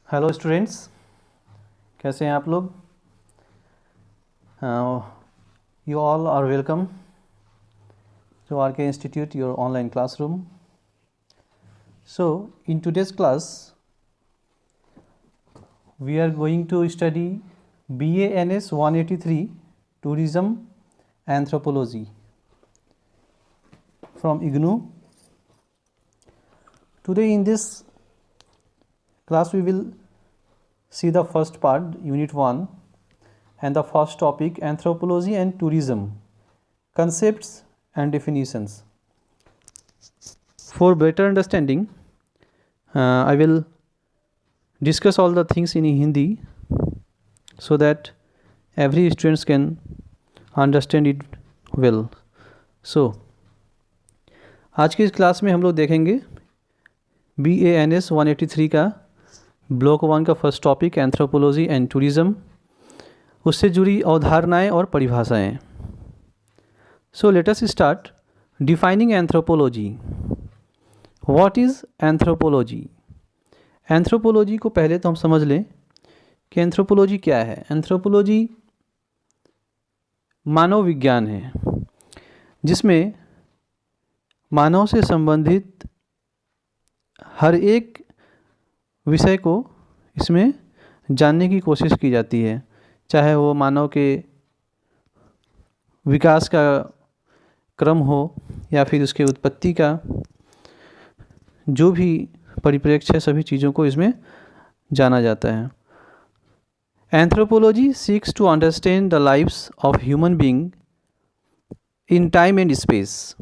Hello students, कैसे हैं आप लोग? You all are welcome to RK Institute, your online classroom. So, in today's class, we are going to study BANS 183 Tourism Anthropology from IGNOU. Today in this class, we will see the first part, Unit 1, and the first topic, Anthropology and Tourism, Concepts and definitions. For better understanding, I will discuss all the things in Hindi so that every students can understand it well. So, आज की इस class में हम लोग देखेंगे BANS 183 का block 1 का first topic anthropology and tourism, उससे जुड़ी अवधारणाएं और परिभाषाएं. So let us start defining anthropology. What is anthropology? Anthropology को पहले तो हम समझ लें कि एंथ्रोपोलॉजी क्या है. एंथ्रोपोलॉजी मानव विज्ञान है जिसमें मानव से संबंधित हर एक विषय को इसमें जानने की कोशिश की जाती है, चाहे वो मानव के विकास का क्रम हो या फिर उसके उत्पत्ति का जो भी परिप्रेक्ष्य है, सभी चीज़ों को इसमें जाना जाता है. Anthropology seeks to understand the lives of human being in time and space.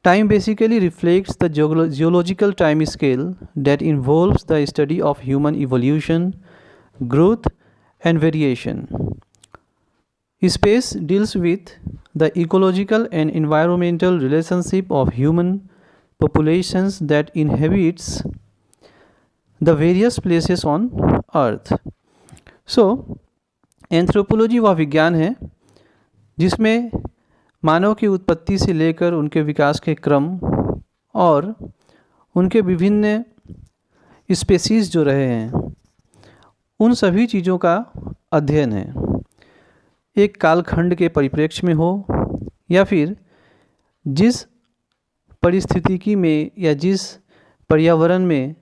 Time basically reflects the geological time scale that involves the study of human evolution, growth and variation. Space deals with the ecological and environmental relationship of human populations that inhabits the various places on earth. So, anthropology वह विज्ञान है जिसमें मानव की उत्पत्ति से लेकर उनके विकास के क्रम और उनके विभिन्न स्पेसीज जो रहे हैं उन सभी चीज़ों का अध्ययन है. एक कालखंड के परिप्रेक्ष्य में हो या फिर जिस परिस्थितिकी में या जिस पर्यावरण में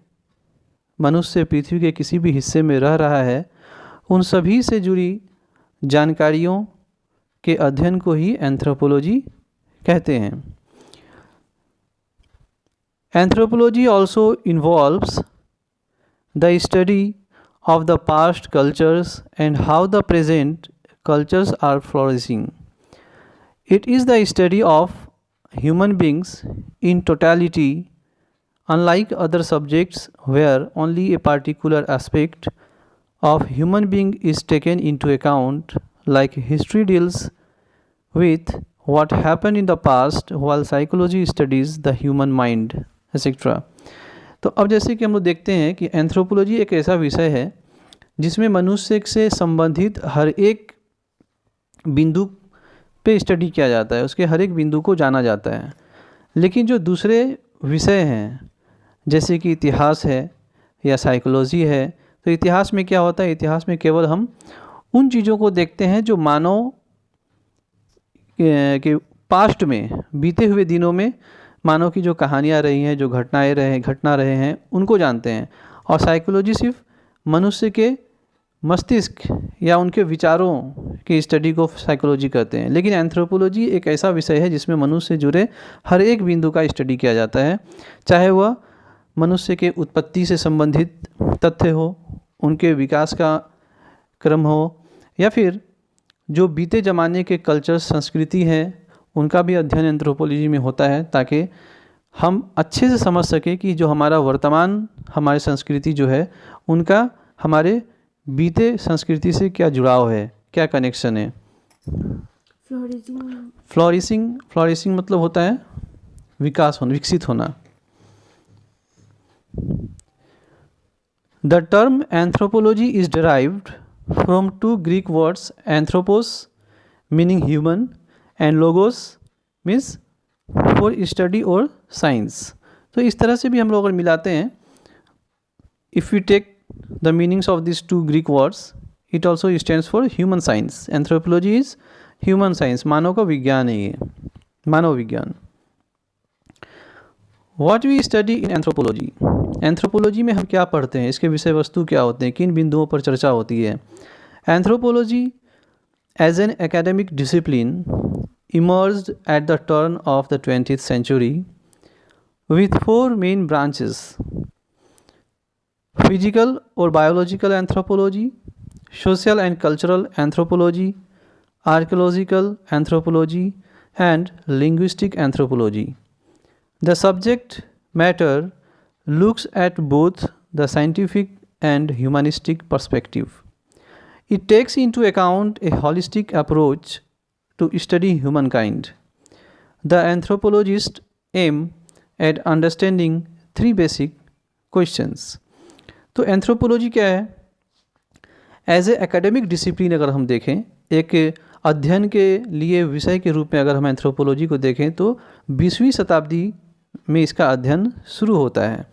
मनुष्य पृथ्वी के किसी भी हिस्से में रह रहा है, उन सभी से जुड़ी जानकारियों के अध्ययन को ही एंथ्रोपोलॉजी कहते हैं. Anthropology also involves the study of the past cultures and how the present cultures are flourishing. It is the study of human beings in totality, unlike other subjects where only a particular aspect of human being is taken into account, like history deals with what happened in the past while psychology studies the human mind, etc. तो अब जैसे कि हम लोग देखते हैं कि anthropology एक ऐसा विषय है जिसमें मनुष्य से संबंधित हर एक बिंदु पे स्टडी किया जाता है, उसके हर एक बिंदु को जाना जाता है. लेकिन जो दूसरे विषय हैं जैसे कि इतिहास है या साइकोलॉजी है, तो इतिहास में क्या होता है, इतिहास में केवल हम उन चीज़ों को देखते हैं जो मानव के पास्ट में, बीते हुए दिनों में मानव की जो कहानियाँ रही हैं, जो घटना रहे हैं, उनको जानते हैं. और साइकोलॉजी सिर्फ मनुष्य के मस्तिष्क या उनके विचारों की स्टडी को साइकोलॉजी कहते हैं. लेकिन एंथ्रोपोलॉजी एक ऐसा विषय है जिसमें मनुष्य से जुड़े हर एक बिंदु का स्टडी किया जाता है, चाहे वह मनुष्य के उत्पत्ति से संबंधित तथ्य हो, उनके विकास का क्रम हो, या फिर जो बीते ज़माने के कल्चर, संस्कृति हैं, उनका भी अध्ययन एंथ्रोपोलॉजी में होता है, ताकि हम अच्छे से समझ सकें कि जो हमारा वर्तमान, हमारी संस्कृति जो है, उनका हमारे बीते संस्कृति से क्या जुड़ाव है, क्या कनेक्शन है. फ्लोरिशिंग मतलब होता है विकास होना, विकसित होना. The term anthropology is derived from two Greek words, anthropos meaning human and logos means for study और साइंस. तो इस तरह से भी हम लोग अगर मिलाते हैं, if you take the meanings of these two Greek words. It also stands for human science. Anthropology is human science. मानव का विज्ञान है ये, मानव विज्ञान. What we study in anthropology. Anthropology में हम क्या पढ़ते हैं, इसके विषय वस्तु क्या होते हैं, किन बिंदुओं पर चर्चा होती है. Anthropology as an academic discipline emerged at the turn of the 20th century with four main branches: physical or biological anthropology, social and cultural anthropology, archaeological anthropology, and linguistic anthropology. The subject matter looks at both the scientific and humanistic perspective. It takes into account a holistic approach to study humankind. The anthropologists aim at understanding three basic questions. तो anthropology क्या है? As a academic discipline अगर हम देखें, एक अध्ययन के लिए विषय के रूप में अगर हम एंथ्रोपोलॉजी को देखें तो 20वीं शताब्दी में इसका अध्ययन शुरू होता है.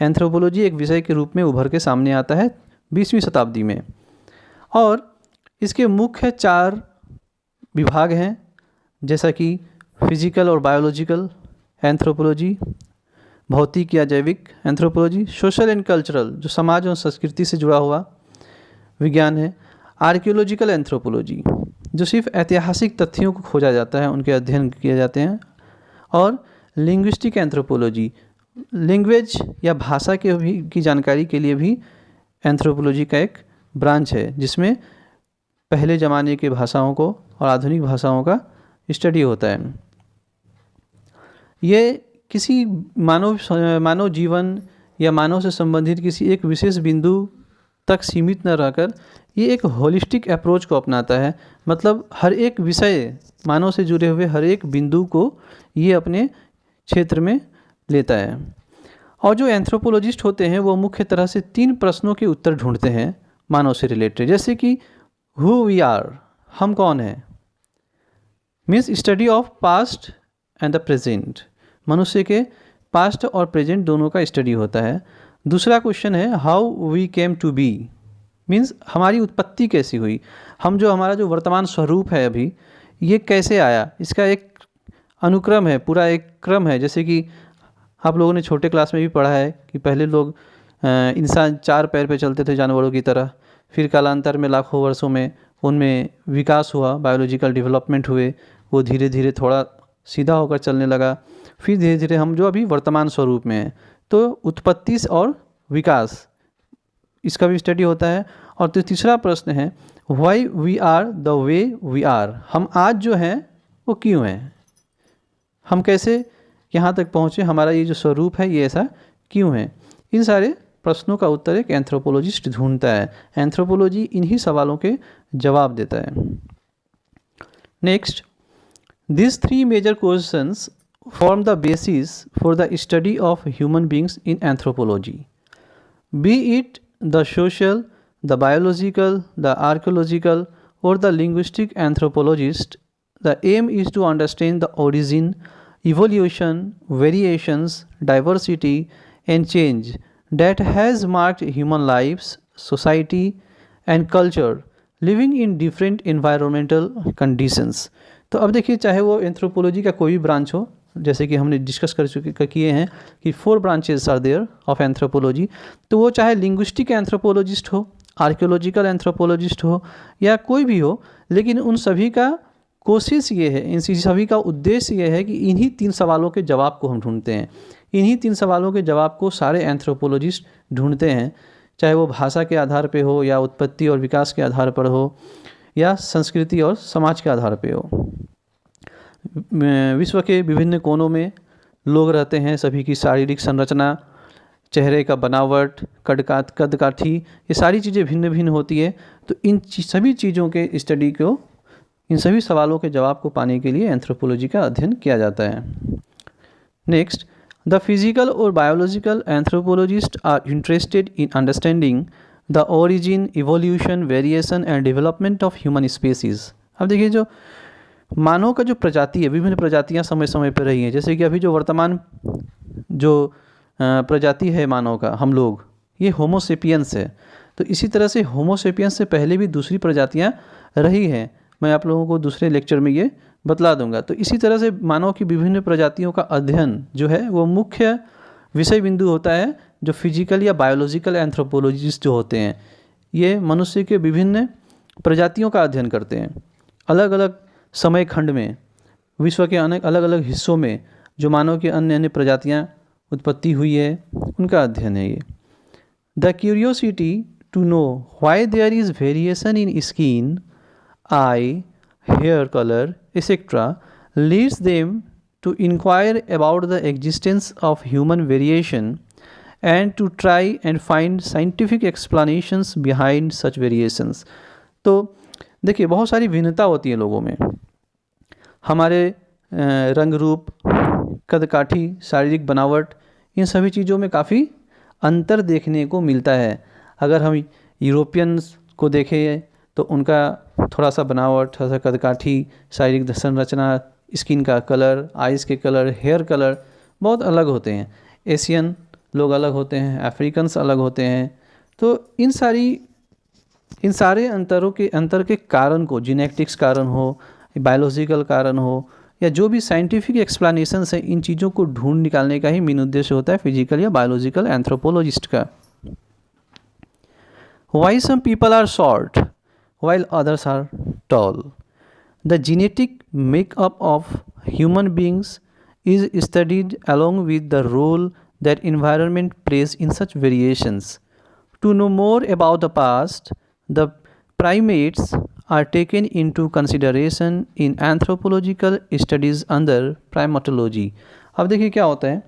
एंथ्रोपोलॉजी एक विषय के रूप में उभर के सामने आता है 20वीं शताब्दी में, और इसके मुख्य 4 विभाग हैं, जैसा कि फिजिकल और बायोलॉजिकल एंथ्रोपोलॉजी, भौतिक या जैविक एंथ्रोपोलॉजी, सोशल एंड कल्चरल जो समाज और संस्कृति से जुड़ा हुआ विज्ञान है, आर्कियोलॉजिकल एंथ्रोपोलॉजी जो सिर्फ ऐतिहासिक तथ्यों को खोजा जाता है, उनके अध्ययन किए जाते हैं, और लिंग्विस्टिक एंथ्रोपोलॉजी लैंग्वेज या भाषा के भी की जानकारी के लिए भी एंथ्रोपोलॉजी का एक ब्रांच है, जिसमें पहले ज़माने के भाषाओं को और आधुनिक भाषाओं का स्टडी होता है. ये किसी मानव जीवन या मानव से संबंधित किसी एक विशेष बिंदु तक सीमित न रहकर ये एक होलिस्टिक अप्रोच को अपनाता है. मतलब हर एक विषय, मानव से जुड़े हुए हर एक बिंदु को ये अपने क्षेत्र में लेता है. और जो एंथ्रोपोलॉजिस्ट होते हैं वो मुख्य तरह से 3 प्रश्नों के उत्तर ढूंढते हैं मानव से रिलेटेड, जैसे कि हु वी आर, हम कौन हैं, means study of past and the present, मनुष्य के पास्ट और प्रेजेंट दोनों का स्टडी होता है. दूसरा क्वेश्चन है how we came to be, means हमारी उत्पत्ति कैसी हुई, हमारा जो वर्तमान स्वरूप है अभी ये कैसे आया, इसका एक अनुक्रम है, पूरा एक क्रम है. जैसे कि आप लोगों ने छोटे क्लास में भी पढ़ा है कि पहले लोग इंसान 4 पैर पे चलते थे जानवरों की तरह, फिर कालांतर में लाखों वर्षों में उनमें विकास हुआ, बायोलॉजिकल डेवलपमेंट हुए, वो धीरे धीरे थोड़ा सीधा होकर चलने लगा, फिर धीरे धीरे हम जो अभी वर्तमान स्वरूप में हैं. तो उत्पत्ति और विकास इसका भी स्टडी होता है. और तो तीसरा प्रश्न है why we are the way we are, हम आज जो हैं वो क्यों हैं, हम कैसे यहाँ तक पहुँचे, हमारा ये जो स्वरूप है ये ऐसा क्यों है. इन सारे प्रश्नों का उत्तर एक एंथ्रोपोलॉजिस्ट ढूंढता है. एंथ्रोपोलॉजी इन्हीं सवालों के जवाब देता है. Next, this 3 major questions form the basis for the study of human beings in anthropology, be it the social, the biological, the archaeological और the linguistic anthropologist. The aim is to understand the origin, evolution, variations, diversity and change that has marked human lives, society and culture living in different environmental conditions. तो अब देखिए, चाहे वो anthropology का कोई भी branch हो, जैसे कि हमने डिस्कस किए हैं कि 4 branches are there of anthropology, तो वो चाहे लिंग्विस्टिक एंथ्रोपोलॉजिस्ट हो, आर्कियोलॉजिकल एंथ्रोपोलॉजिस्ट हो या कोई भी हो, लेकिन उन सभी का कोशिश ये है, इन सभी का उद्देश्य ये है कि इन्हीं 3 सवालों के जवाब को हम ढूंढते हैं. इन्हीं 3 सवालों के जवाब को सारे एंथ्रोपोलॉजिस्ट ढूंढते हैं, चाहे वो भाषा के आधार पे हो या उत्पत्ति और विकास के आधार पर हो या संस्कृति और समाज के आधार पे हो. विश्व के विभिन्न कोनों में लोग रहते हैं, सभी की शारीरिक संरचना, चेहरे का बनावट, कद काठी, ये सारी चीज़ें भिन्न भिन्न होती है. तो इन सभी चीज़ों के स्टडी को, इन सभी सवालों के जवाब को पाने के लिए एंथ्रोपोलॉजी का अध्ययन किया जाता है. नेक्स्ट, द फिजिकल और biological anthropologist are interested in understanding the origin, evolution, variation and development of human species. अब देखिए, जो मानव का जो प्रजाति है, विभिन्न प्रजातियां समय समय पर रही हैं. जैसे कि अभी जो वर्तमान जो प्रजाति है मानव का, हम लोग, ये होमोसेपियंस है। तो इसी तरह से होमोसेपियंस से पहले भी दूसरी प्रजातियां रही हैं, मैं आप लोगों को दूसरे लेक्चर में ये बतला दूंगा। तो इसी तरह से मानव की विभिन्न प्रजातियों का अध्ययन जो है वो मुख्य विषय बिंदु होता है, जो फिजिकल या बायोलॉजिकल एंथ्रोपोलॉजिस्ट जो होते हैं ये मनुष्य के विभिन्न प्रजातियों का अध्ययन करते हैं। अलग अलग समय खंड में विश्व के अनेक अलग अलग हिस्सों में जो मानव की अन्य अन्य प्रजातियां उत्पत्ति हुई है उनका अध्ययन है ये। The curiosity to know why there is variation in skin, eye, hair color, etc. leads them to inquire about the existence of human variation and to try and find scientific explanations behind such variations. तो देखिए बहुत सारी भिन्नता होती है लोगों में, हमारे रंग रूप, कद काठी, शारीरिक बनावट, इन सभी चीज़ों में काफ़ी अंतर देखने को मिलता है। अगर हम यूरोपियंस को देखें तो उनका थोड़ा सा बनावट, थोड़ा सा कद काठी, शारीरिक संरचना, स्किन का कलर, आइज़ के कलर, हेयर कलर बहुत अलग होते हैं। एशियन लोग अलग होते हैं, अफ्रीकन्स अलग होते हैं। तो इन सारे अंतर के कारण को, जीनेटिक्स कारण हो, बायोलॉजिकल कारण हो, या जो भी साइंटिफिक एक्सप्लेनेशंस है, इन चीज़ों को ढूंढ निकालने का ही मेन उद्देश्य होता है फिजिकल या बायोलॉजिकल एंथ्रोपोलॉजिस्ट का। Why some people are short while others are tall? The genetic makeup of human beings is studied along with the role that environment plays in such variations. To know more about the past, the primates are taken into consideration in anthropological studies under primatology. अब देखिए क्या होता है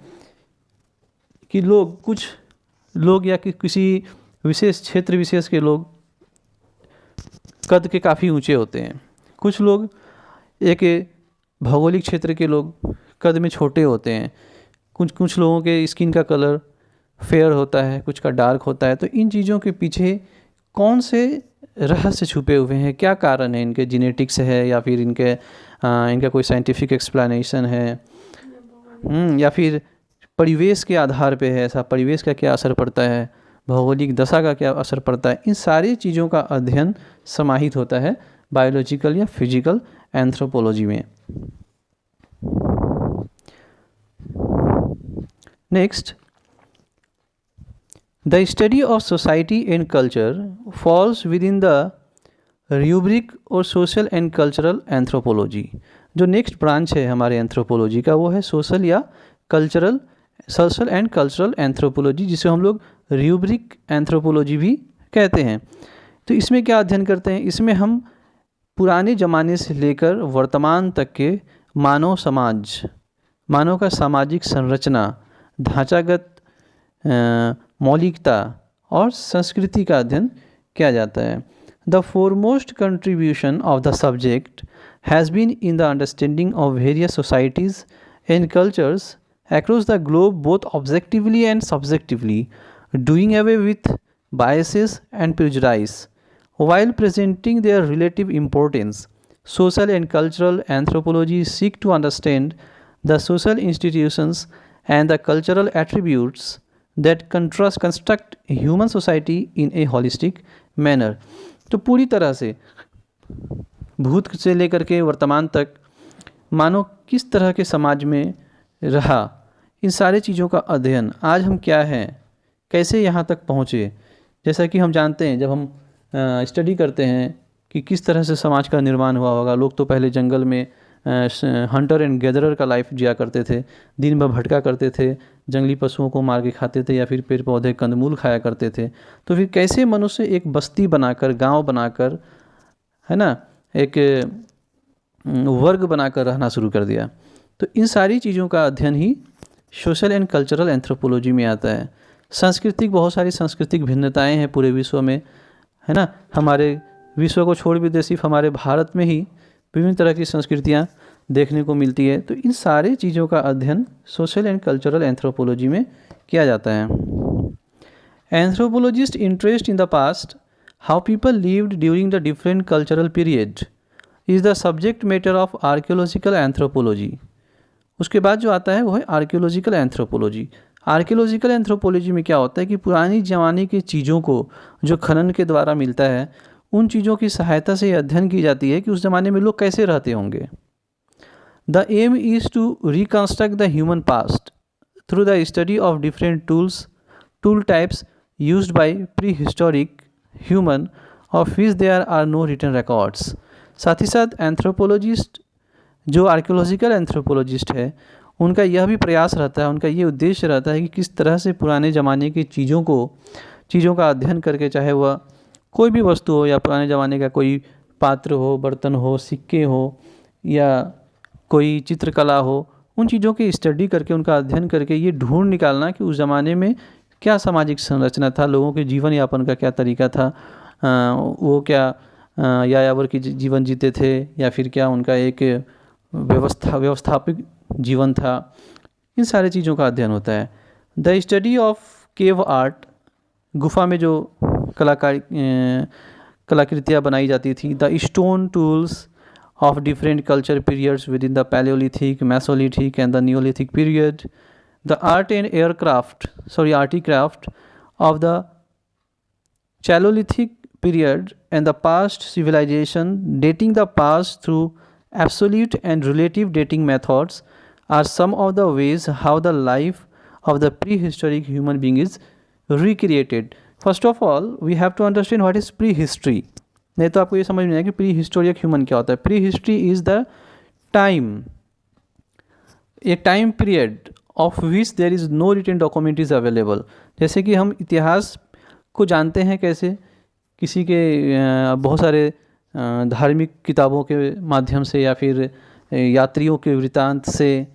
कि कुछ लोग या किसी विशेष क्षेत्र विशेष के लोग कद के काफ़ी ऊंचे होते हैं, कुछ लोग एक भौगोलिक क्षेत्र के लोग कद में छोटे होते हैं, कुछ लोगों के स्किन का कलर फेयर होता है, कुछ का डार्क होता है। तो इन चीज़ों के पीछे कौन से रहस्य छुपे हुए हैं, क्या कारण है, इनके जीनेटिक्स है या फिर इनका कोई साइंटिफिक एक्सप्लेनेशन है, या फिर परिवेश के आधार पे है, ऐसा परिवेश का क्या असर पड़ता है, भौगोलिक दशा का क्या असर पड़ता है, इन सारी चीज़ों का अध्ययन समाहित होता है बायोलॉजिकल या फिजिकल एंथ्रोपोलॉजी में। Next, the study of society and culture falls within the rubric और सोशल एंड कल्चरल एंथ्रोपोलॉजी। जो नेक्स्ट ब्रांच है हमारे एंथ्रोपोलॉजी का वो है सोशल एंड कल्चरल एंथ्रोपोलॉजी, जिसे हम लोग रूब्रिक एंथ्रोपोलॉजी भी कहते हैं। तो इसमें क्या अध्ययन करते हैं, इसमें हम पुराने ज़माने से लेकर वर्तमान तक के मानव का सामाजिक संरचना, ढांचागत मौलिकता और संस्कृति का अध्ययन किया जाता है। The foremost contribution of the subject has been in the understanding of various societies and cultures across the globe both objectively and subjectively, doing away with biases and prejudice while presenting their relative importance. Social and cultural anthropology seek to understand the social institutions and the cultural attributes that construct human society in a holistic manner. तो पूरी तरह से भूत से लेकर के वर्तमान तक मानव किस तरह के समाज में रहा, इन सारी चीज़ों का अध्ययन, आज हम क्या हैं, कैसे यहाँ तक पहुँचे। जैसा कि हम जानते हैं जब हम स्टडी करते हैं कि किस तरह से समाज का निर्माण हुआ होगा। लोग तो पहले जंगल में हंटर एंड गैदरर का लाइफ जिया करते थे, दिन भर भटका करते थे, जंगली पशुओं को मार के खाते थे या फिर पेड़ पौधे कंदमूल खाया करते थे। तो फिर कैसे मनुष्य एक बस्ती बनाकर, गांव बनाकर, है ना, एक वर्ग बनाकर रहना शुरू कर दिया। तो इन सारी चीज़ों का अध्ययन ही सोशल एंड कल्चरल एंथ्रोपोलॉजी में आता है। बहुत सारी सांस्कृतिक भिन्नताएं हैं पूरे विश्व में, है ना। हमारे विश्व को छोड़ भी दे, सिर्फ हमारे भारत में ही विभिन्न तरह की संस्कृतियाँ देखने को मिलती है। तो इन सारी चीज़ों का अध्ययन सोशल एंड कल्चरल एंथ्रोपोलॉजी में किया जाता है। Anthropologist interest in the past, how people lived during the different cultural period is the subject matter of archaeological anthropology. उसके बाद जो आता है वो है आर्कियोलॉजिकल एंथ्रोपोलॉजी। आर्कियोलॉजिकल एंथ्रोपोलॉजी में क्या होता है कि पुरानी ज़माने की चीज़ों को जो खनन के द्वारा मिलता है, उन चीज़ों की सहायता से अध्ययन की जाती है कि उस ज़माने में लोग कैसे रहते होंगे। The aim is to reconstruct the human past through the study of different tool types used by prehistoric human of which there are no written records. साथ ही साथ एंथ्रोपोलॉजिस्ट जो आर्कियोलॉजिकल एंथ्रोपोलॉजिस्ट है, उनका यह भी प्रयास रहता है, उनका ये उद्देश्य रहता है कि किस तरह से पुराने ज़माने की चीज़ों का अध्ययन करके, चाहे वह कोई भी वस्तु हो या पुराने ज़माने का कोई पात्र हो, बर्तन हो, सिक्के हो या कोई चित्रकला हो, उन चीज़ों की स्टडी करके, उनका अध्ययन करके ये ढूंढ निकालना कि उस ज़माने में क्या सामाजिक संरचना था, लोगों के जीवन यापन का क्या तरीका था, वो क्या यायावर की जीवन जीते थे या फिर क्या उनका एक व्यवस्थापिक जीवन था। इन सारी चीज़ों का अध्ययन होता है। The study of cave art, गुफा में जो कलाकृतियाँ बनाई जाती थी। The stone tools of different culture periods within the Paleolithic, Mesolithic and the Neolithic period. The articraft of the Chalcolithic period and the past civilization dating the past through absolute and relative dating methods are some of the ways how the life of the prehistoric human being is recreated. First of all, we have to understand what is prehistory. नहीं तो आपको ये समझ में आएगा कि pre historic human क्या होता है। Prehistory is the time, a time period of which there is no written document is available. जैसे कि हम इतिहास को जानते हैं कैसे, किसी के बहुत सारे धार्मिक किताबों के माध्यम से या फिर यात्रियों के वृत्तांत से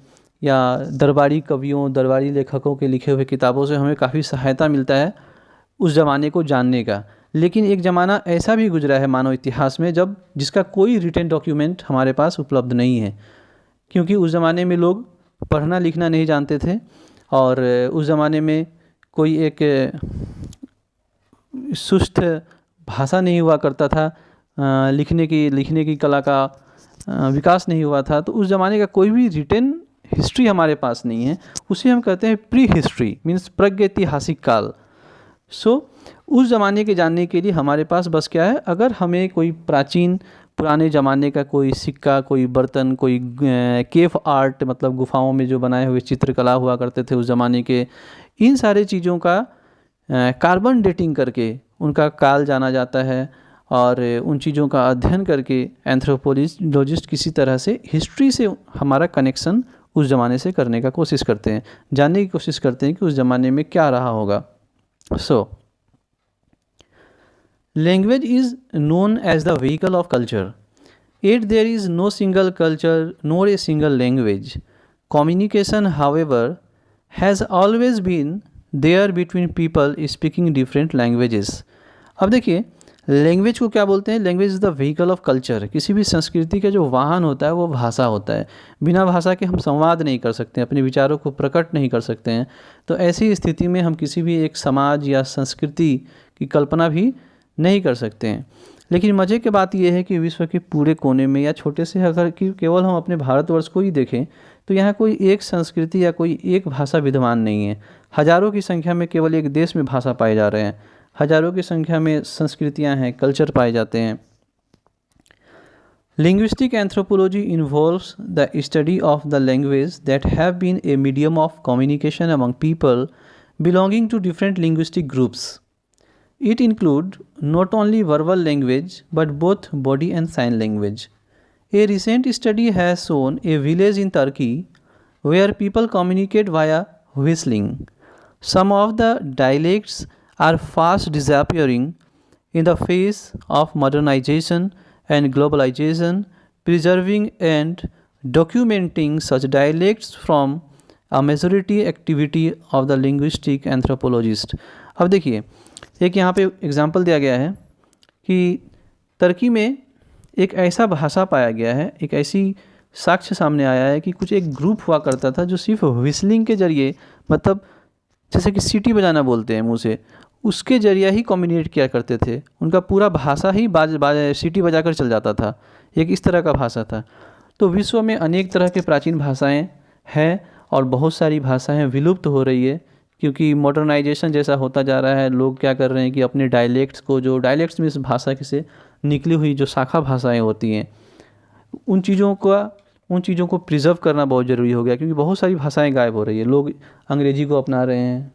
या दरबारी कवियों, दरबारी लेखकों के लिखे हुए किताबों से हमें काफ़ी सहायता मिलता है उस ज़माने को जानने का। लेकिन एक ज़माना ऐसा भी गुजरा है मानव इतिहास में जब जिसका कोई रिटन डॉक्यूमेंट हमारे पास उपलब्ध नहीं है, क्योंकि उस ज़माने में लोग पढ़ना लिखना नहीं जानते थे और उस ज़माने में कोई एक सुस्थ भाषा नहीं हुआ करता था, लिखने की कला का विकास नहीं हुआ था। तो उस ज़माने का कोई भी रिटन हिस्ट्री हमारे पास नहीं है। उसे हम कहते हैं प्री हिस्ट्री, मीन्स प्रागैतिहासिक काल। उस ज़माने के जानने के लिए हमारे पास बस क्या है, अगर हमें कोई प्राचीन पुराने ज़माने का कोई सिक्का, कोई बर्तन, कोई केव आर्ट मतलब गुफाओं में जो बनाए हुए चित्रकला हुआ करते थे उस ज़माने के, इन सारे चीज़ों का कार्बन डेटिंग करके उनका काल जाना जाता है और उन चीज़ों का अध्ययन करके एंथ्रोपोलॉजिस्ट किसी तरह से हिस्ट्री से हमारा कनेक्शन उस ज़माने से करने का कोशिश करते हैं, जानने की कोशिश करते हैं कि उस ज़माने में क्या रहा होगा। Language is known as the vehicle of culture. Yet there is no single culture nor a single language. Communication, however, has always been there between people speaking different languages. अब देखिए लैंग्वेज को क्या बोलते हैं, language is the vehicle of culture. किसी भी संस्कृति का जो वाहन होता है वो भाषा होता है। बिना भाषा के हम संवाद नहीं कर सकते, अपने विचारों को प्रकट नहीं कर सकते हैं। तो ऐसी स्थिति में हम किसी भी एक समाज या संस्कृति की कल्पना भी नहीं कर सकते हैं। लेकिन मज़े की बात यह है कि विश्व के पूरे कोने में या छोटे से अगर कि केवल हम अपने भारतवर्ष को ही देखें तो यहाँ कोई एक संस्कृति या कोई एक भाषा विद्यमान नहीं है। हज़ारों की संख्या में केवल एक देश में भाषा पाए जा रहे हैं, हज़ारों की संख्या में संस्कृतियाँ हैं, कल्चर पाए जाते हैं। Linguistic anthropology involves the study of the language that have been a medium of communication among people belonging to different linguistic groups. It includes not only verbal language but both body and sign language. A recent study has shown a village in Turkey where people communicate via whistling. Some of the dialects are fast disappearing in the face of modernization and globalization. Preserving and documenting such dialects from a majority activity of the linguistic anthropologist. अब देखिए एक यहाँ पे example दिया गया है कि तुर्की में एक ऐसा भाषा पाया गया है, एक ऐसी साक्ष्य सामने आया है कि कुछ एक ग्रुप हुआ करता था जो सिर्फ व्हिस्लिंग के ज़रिए, मतलब जैसे कि सीटी बजाना बोलते हैं मुंह से, उसके ज़रिए ही कम्युनिकेट किया करते थे। उनका पूरा भाषा ही सीटी बजाकर चल जाता था, एक इस तरह का भाषा था। तो विश्व में अनेक तरह के प्राचीन भाषाएँ हैं और बहुत सारी भाषाएँ विलुप्त हो रही है क्योंकि मॉडर्नाइजेशन जैसा होता जा रहा है, लोग क्या कर रहे हैं कि अपने डायलेक्ट्स को, जो डायलेक्ट्स में इस भाषा के से निकली हुई जो शाखा भाषाएं होती हैं, उन चीज़ों को प्रिजर्व करना बहुत ज़रूरी हो गया, क्योंकि बहुत सारी भाषाएं गायब हो रही है। लोग अंग्रेजी को अपना रहे हैं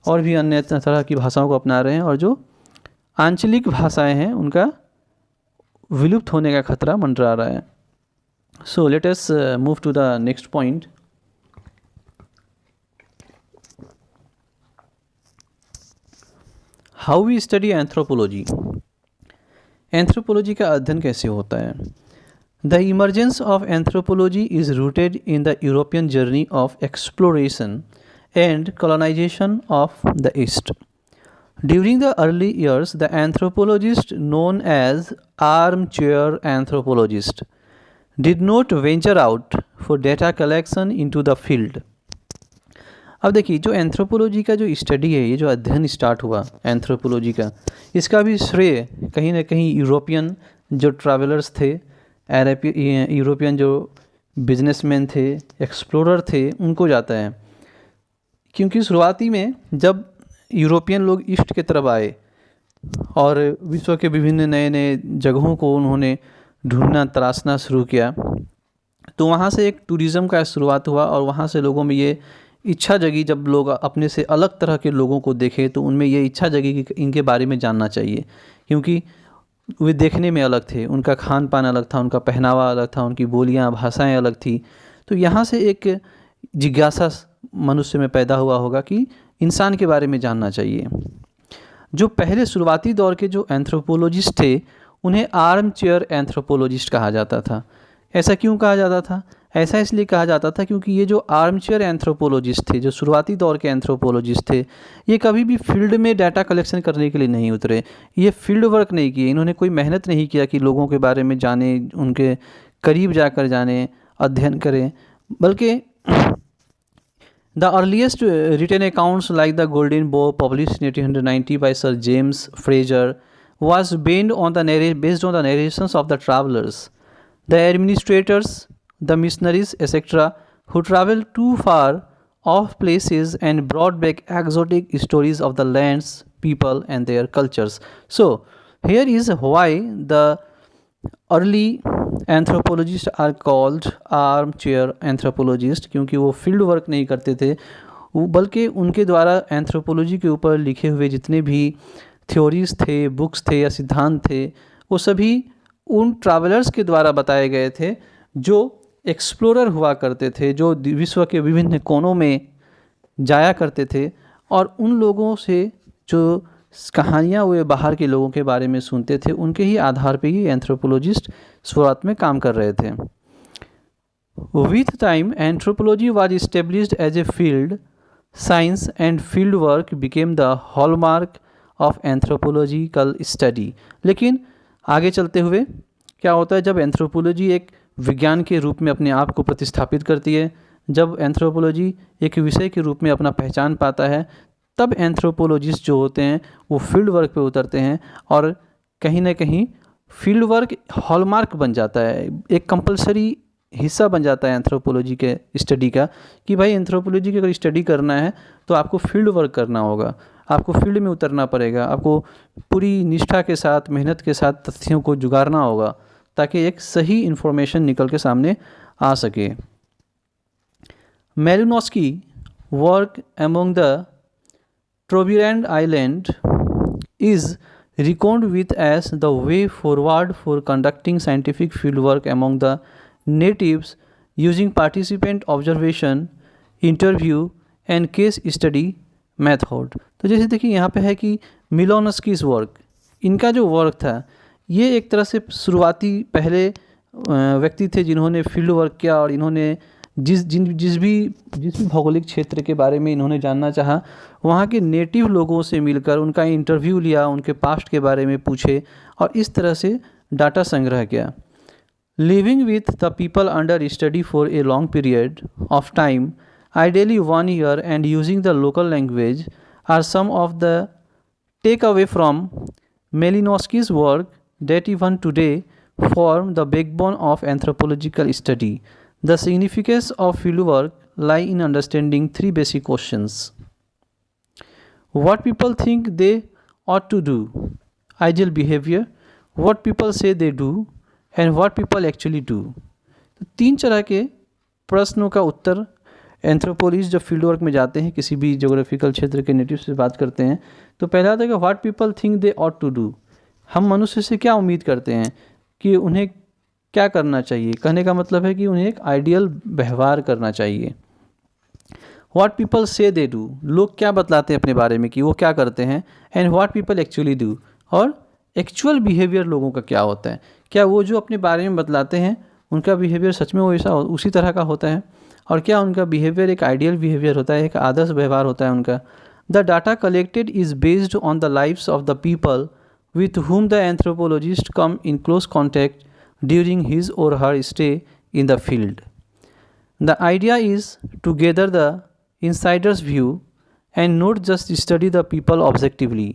और भी अन्य तरह की भाषाओं को अपना रहे हैं, और जो आंचलिक भाषाएं हैं उनका विलुप्त होने का खतरा मंडरा रहा है। So let us move to the next point. How we study anthropology. Anthropology का अध्ययन कैसे होता है? The emergence of anthropology is rooted in the European journey of exploration and colonization of the East. During the early years, the anthropologists known as armchair anthropologists did not venture out for data collection into the field. अब देखिए, जो anthropology का जो study है, ये जो अध्ययन start हुआ एंथ्रोपोलॉजी का, इसका भी श्रेय कहीं ना कहीं यूरोपियन जो ट्रैवलर्स थे, यूरोपियन जो बिजनेसमैन थे, एक्सप्लोरर थे, उनको जाता है। क्योंकि शुरुआती में जब यूरोपियन लोग ईस्ट की तरफ आए और विश्व के विभिन्न नए नए जगहों को उन्होंने ढूंढना तलाशना शुरू किया, तो वहाँ से एक टूरिज़्म का शुरुआत हुआ और वहाँ से लोगों में ये इच्छा जगी, जब लोग अपने से अलग तरह के लोगों को देखे तो उनमें ये इच्छा जगी कि इनके बारे में जानना चाहिए, क्योंकि वे देखने में अलग थे, उनका खान पान अलग था, उनका पहनावा अलग था, उनकी बोलियाँ भाषाएँ अलग थी। तो यहाँ से एक जिज्ञासा मनुष्य में पैदा हुआ होगा कि इंसान के बारे में जानना चाहिए। जो पहले शुरुआती दौर के जो एंथ्रोपोलॉजिस्ट थे, उन्हें आर्म चेयर एंथ्रोपोलॉजिस्ट कहा जाता था। ऐसा क्यों कहा जाता था? ऐसा इसलिए कहा जाता था क्योंकि ये जो आर्म चेयर एंथ्रोपोलॉजिस्ट थे, जो शुरुआती दौर के एंथ्रोपोलॉजिस्ट थे, ये कभी भी फील्ड में डाटा कलेक्शन करने के लिए नहीं उतरे। ये फील्ड वर्क नहीं किए, इन्होंने कोई मेहनत नहीं किया कि लोगों के बारे में जाने, उनके करीब जाकर जाने, अध्ययन करें, बल्कि The earliest written accounts like the Golden Bough published in 1890 by Sir James Fraser was based on the narrations of the travelers, the administrators, the missionaries, etc., who traveled too far off places and brought back exotic stories of the lands, people and their cultures. So here is why the early anthropologist are called armchair anthropologist, क्योंकि वो field work नहीं करते थे, बल्कि उनके द्वारा anthropology के ऊपर लिखे हुए जितने भी थ्योरीज थे, बुक्स थे या सिद्धांत थे, वो सभी उन ट्रैवलर्स के द्वारा बताए गए थे जो एक्सप्लोरर हुआ करते थे, जो विश्व के विभिन्न कोनों में जाया करते थे, और उन लोगों से जो कहानियाँ वे बाहर के लोगों के बारे में सुनते थे, उनके ही आधार पे ही एंथ्रोपोलॉजिस्ट शुरुआत में काम कर रहे थे। With time anthropology was established as a field science and field work became the hallmark of anthropological study. लेकिन आगे चलते हुए क्या होता है, जब एंथ्रोपोलॉजी एक विज्ञान के रूप में अपने आप को प्रतिस्थापित करती है, जब एंथ्रोपोलॉजी एक विषय के रूप में अपना पहचान पाता है, तब एंथ्रोपोलॉजिस्ट जो होते हैं वो फील्ड वर्क पे उतरते हैं, और कहीं ना कहीं फील्ड वर्क हॉलमार्क बन जाता है, एक कंपलसरी हिस्सा बन जाता है एंथ्रोपोलॉजी के स्टडी का, कि भाई एंथ्रोपोलॉजी की अगर स्टडी करना है तो आपको फील्ड वर्क करना होगा, आपको फील्ड में उतरना पड़ेगा, आपको पूरी निष्ठा के साथ, मेहनत के साथ तथ्यों को जुगाड़ना होगा, ताकि एक सही इन्फॉर्मेशन निकल के सामने आ सके। Malinowski work among the Trobriand Island is reckoned with as the way forward for conducting scientific fieldwork among the natives using participant observation, interview and case study method। तो जैसे देखिए यहाँ पे है कि मिलोनस्की's वर्क, इनका जो वर्क था ये एक तरह से शुरुआती पहले व्यक्ति थे जिन्होंने फील्ड वर्क किया, और इन्होंने जिस भी भौगोलिक क्षेत्र के बारे में इन्होंने जानना चाहा, वहाँ के नेटिव लोगों से मिलकर उनका इंटरव्यू लिया, उनके पास्ट के बारे में पूछे और इस तरह से डाटा संग्रह किया। Living with the people under study for a long period of time, ideally 1 year, and using the local language are some of the take away from Malinowski's work that even today form the backbone of anthropological study. The significance of fieldwork lie in understanding 3 basic questions. what people think they ought to do, ideal behavior, what people say they do, and what people actually do। तो 3 तरह के प्रश्नों का उत्तर anthropologist जब field work में जाते हैं, किसी भी ज्योग्राफिकल क्षेत्र के नेटिव से बात करते हैं, तो पहला था कि what people think they ought to do, हम मनुष्य से क्या उम्मीद करते हैं कि उन्हें क्या करना चाहिए। कहने का मतलब है कि उन्हें एक आइडियल व्यवहार करना चाहिए। व्हाट पीपल से दे डू, लोग क्या बतलाते हैं अपने बारे में कि वो क्या करते हैं। And what people actually do, और एक्चुअल बिहेवियर लोगों का क्या होता है, क्या वो जो अपने बारे में बतलाते हैं उनका बिहेवियर सच में वैसा उसी तरह का होता है, और क्या उनका बिहेवियर एक आइडियल बिहेवियर होता है, एक आदर्श व्यवहार होता है उनका। The data collected is based on the lives of the people with whom the anthropologist come in close contact during his or her stay in the field. The idea is to gather the insider's view and not just study the people objectively.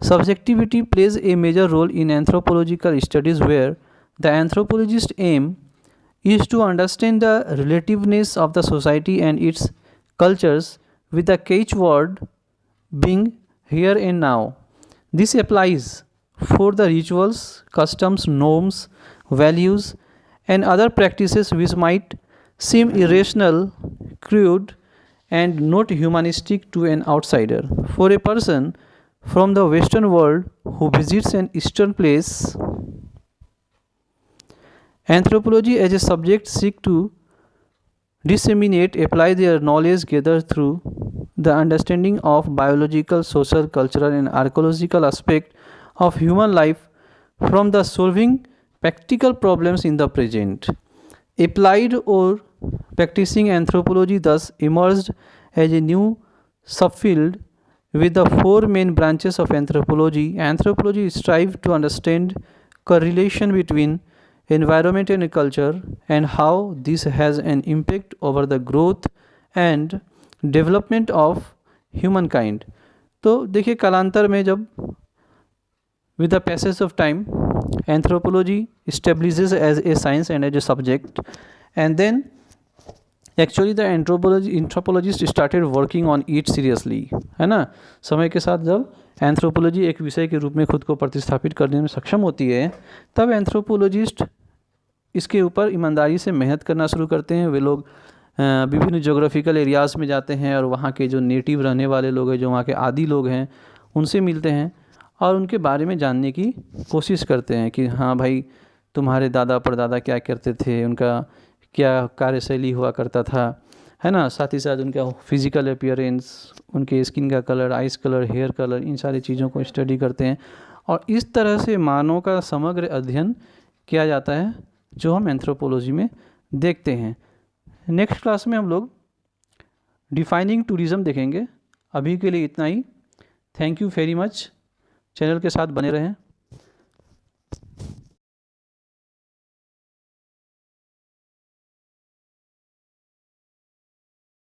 Subjectivity plays a major role in anthropological studies where the anthropologist's aim is to understand the relativeness of the society and its cultures with the catchword being here and now. This applies for the rituals, customs, norms, values, and other practices which might seem irrational, crude, and not humanistic to an outsider. For a person from the Western world who visits an Eastern place, anthropology as a subject seeks to disseminate, apply their knowledge gathered through the understanding of biological, social, cultural, and archaeological aspect of human life from the solving practical problems in the present. Applied or practicing anthropology thus emerged as a new subfield with the 4 main branches of anthropology. Anthropology strives to understand correlation between environment and culture and how this has an impact over the growth and development of humankind। तो देखिए कालांतर में जब with the passage of time anthropology establishes as a science and as a subject, and then actually the anthropologist started working on it seriously, है ना। समय के साथ जब एंथ्रोपोलॉजी एक विषय के रूप में खुद को प्रतिस्थापित करने में सक्षम होती है, तब एंथ्रोपोलॉजिस्ट इसके ऊपर ईमानदारी से मेहनत करना शुरू करते हैं। वे लोग विभिन्न जोग्राफिकल एरियाज़ में जाते हैं और वहाँ के जो नेटिव रहने वाले लोग हैं, जो वहाँ के आदि लोग हैं, उनसे मिलते हैं और उनके बारे में जानने की कोशिश करते हैं कि हाँ भाई, तुम्हारे दादा परदादा क्या करते थे, उनका क्या कार्यशैली हुआ करता था, है ना। साथ ही साथ उनका फिज़िकल अपीयरेंस, उनके स्किन का colour, eyes colour, hair colour, इन सारी चीज़ों को स्टडी करते हैं और इस तरह से मानव का समग्र अध्ययन किया जाता है, जो हम एंथ्रोपोलॉजी में देखते हैं। नेक्स्ट क्लास में हम लोग डिफाइनिंग टूरिज़्म देखेंगे। अभी के लिए इतना ही। Thank you very much. Channel के साथ बने रहें।